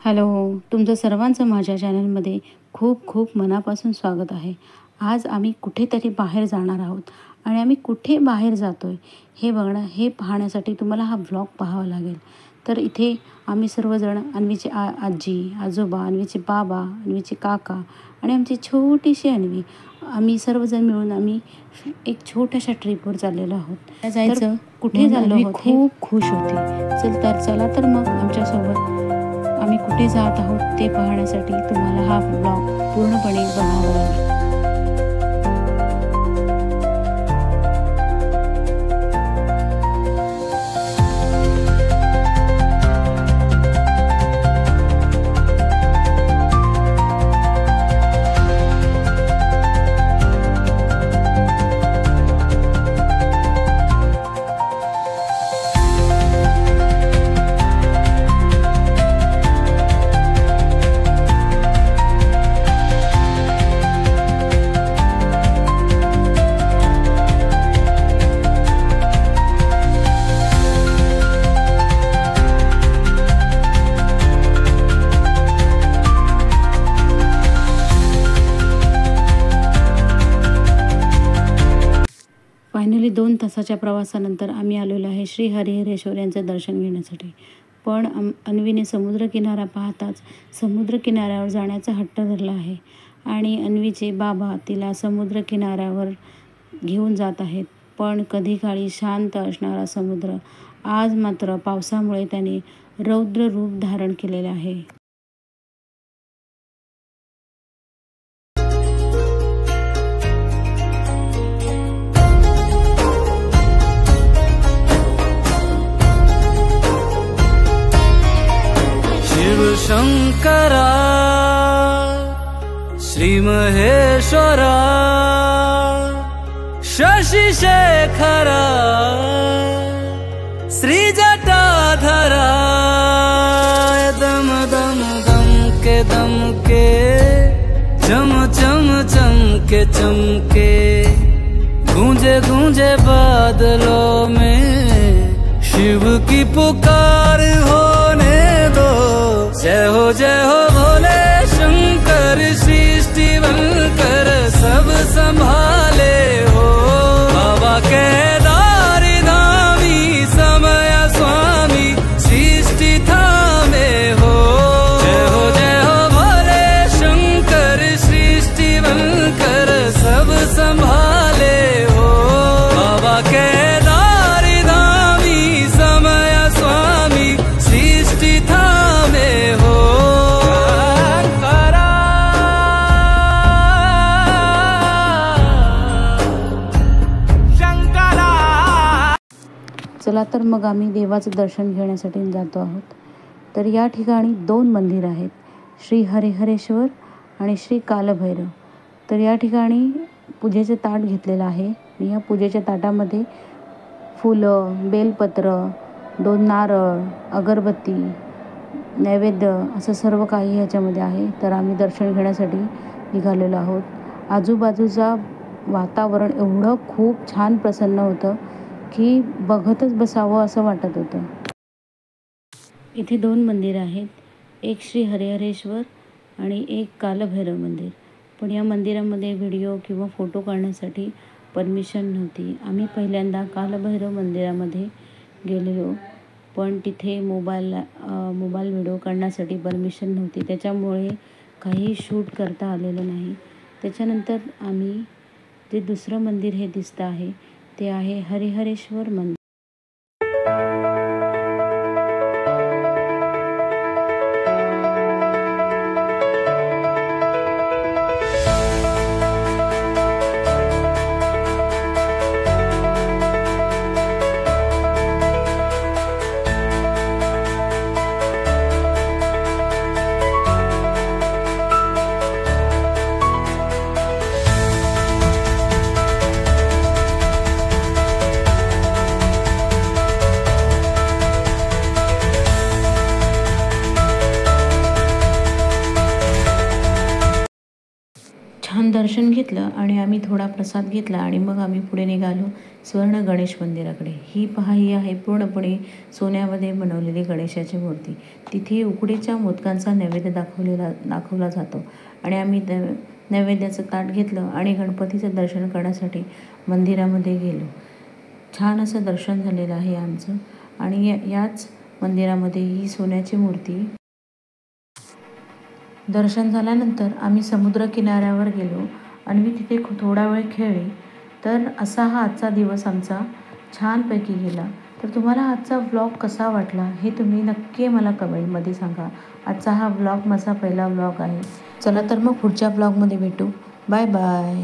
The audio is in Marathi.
हॅलो, तुमचं सर्वांचं माझ्या चॅनलमध्ये खूप खूप मनापासून स्वागत आहे. आज आम्ही कुठेतरी बाहेर जाणार आहोत आणि आम्ही कुठे बाहेर जातो आहे हे पाहण्यासाठी तुम्हाला हा व्लॉग पाहावा लागेल. तर इथे आम्ही सर्वजण अन्वीचे आजी, आजोबा, अन्वीचे बाबा, अन्वीचे काका आणि आमची छोटीशी अन्वी, आम्ही सर्वजण मिळून एक छोट्याशा ट्रिपवर चाललेलो आहोत. जायचं कुठे चाललो आहोत खूप खुश होते. चला तर मग आमच्यासोबत आम्ही कुठे जात आहोत ते पाहण्यासाठी तुम्हाला हा व्लॉग पूर्णपणे बघावा लागेल. फायनली 2 तासाच्या प्रवासानंतर आम्ही आलेलो आहे श्री हरिहरेश्वर यांचं दर्शन घेण्यासाठी. पण अन्वीने समुद्रकिनारा पाहताच समुद्रकिनाऱ्यावर जाण्याचा हट्ट धरला आहे आणि अन्वीचे बाबा तिला समुद्रकिनाऱ्यावर घेऊन जात आहेत. पण कधी काळी शांत असणारा समुद्र आज मात्र पावसामुळे त्याने रौद्र रूप धारण केलेले आहे. शंकरा श्री महेश्वरा शशि शेखरा श्री जटाधरा दम दम दम के चम चम चमके चमके गूंजे गूंजे बादलों में शिव की पुकार होने दो। जय हो भोले शंकर सृष्टि बनकर सब संभाले हो। बाबा केदारी धामी समय स्वामी सृष्टि थामे हो। जय हो भोले शंकर सृष्टि बनकर सब संभाले हो। बाबा केदारी धामी समय स्वामी सृष्टि थामे हो। चला तर मग आम्ही देवाचं दर्शन घेण्यासाठी जातो आहोत. तर या ठिकाणी 2 मंदिर आहेत, श्री हरिहरेश्वर आणि श्री कालभैरव. तर या ठिकाणी पूजेचे ताट घेतलेलं आहे. या पूजेच्या ताटामध्ये फुलं, बेलपत्र, 2 नारळ, अगरबत्ती, नैवेद्य असं सर्व काही ह्याच्यामध्ये आहे. तर आम्ही दर्शन घेण्यासाठी निघालेलो आहोत. आजूबाजूचा वातावरण एवढं खूप छान प्रसन्न होतं की बघतच बसावं असं वाटत होतं. इथे 2 मंदिर आहेत, एक श्री हरिहरेश्वर आणि एक कालभैरव मंदिर. पण या मंदिरामध्ये व्हिडिओ किंवा फोटो काढण्यासाठी परमिशन नव्हती. आम्ही पहिल्यांदा कालभैरव मंदिरामध्ये गेलेलो, पण तिथे मोबाईल व्हिडिओ काढण्यासाठी परमिशन नव्हती, त्याच्यामुळे काही शूट करता आलेलं नाही. त्याच्यानंतर आम्ही जे दुसरं मंदिर हे दिसतं आहे ते आहे हरिहरेश्वर मंदिर. छान दर्शन घेतलं आणि आम्ही थोडा प्रसाद घेतला आणि मग आम्ही पुढे निघालो स्वर्ण गणेश मंदिराकडे. ही आहे पूर्णपणे सोन्यामध्ये बनवलेली गणेशाची मूर्ती. तिथे उकडीच्या मोदकांचा नैवेद्य दाखवला जातो आणि आम्ही नैवेद्याचं ताट घेतलं आणि गणपतीचं दर्शन करण्यासाठी मंदिरामध्ये गेलो. छान असं दर्शन झालेलं आहे आमचं. आणि याच मंदिरामध्ये ही सोन्याची मूर्ती. दर्शन झाल्यानंतर आम्ही समुद्र किनाऱ्यावर गेलो आणि मी तिथे थोडा वेळ खेळले. तर असा हा आजचा दिवस आमचा छानपैकी गेला. तर तुम्हाला आजचा व्लॉग कसा वाटला हे तुम्ही नक्की मला कमेंटमध्ये सांगा. आजचा हा व्लॉग माझा पहिला व्लॉग आहे. चला तर मग पुढच्या व्लॉगमध्ये भेटू. Bye bye.